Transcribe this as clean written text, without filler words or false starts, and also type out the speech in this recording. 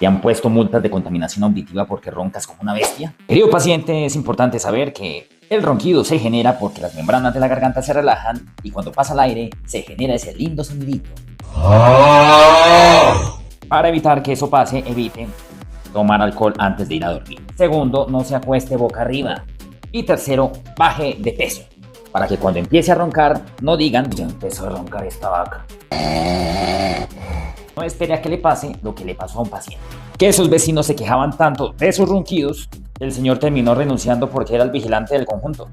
¿Te han puesto multas de contaminación auditiva porque roncas como una bestia? Querido paciente, es importante saber que el ronquido se genera porque las membranas de la garganta se relajan y cuando pasa el aire se genera ese lindo sonidito. Para evitar que eso pase, evite tomar alcohol antes de ir a dormir. Segundo, no se acueste boca arriba. Y tercero, baje de peso, para que cuando empiece a roncar no digan ya empezó a roncar esta vaca. No espere a que le pase lo que le pasó a un paciente. Que esos vecinos se quejaban tanto de sus ronquidos, el señor terminó renunciando porque era el vigilante del conjunto.